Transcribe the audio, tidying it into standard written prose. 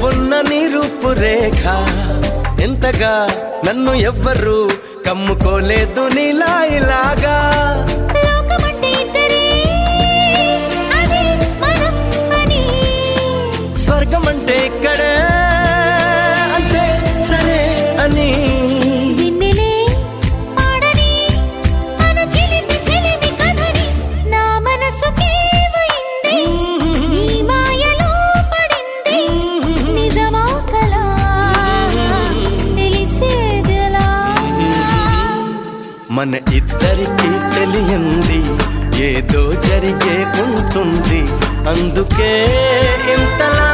ఉన్న నీ రూపురేఖ ఎంతగా నన్ను ఎవ్వరు కమ్ముకోలేదు నీలా ఇలాగా. స్వర్గం అంటే ఇక్కడే అంటే సరే అని మన ఇద్దరికి తెలియంది ఏదో జరిగే ఉంటుంది అందుకే ఇంతలా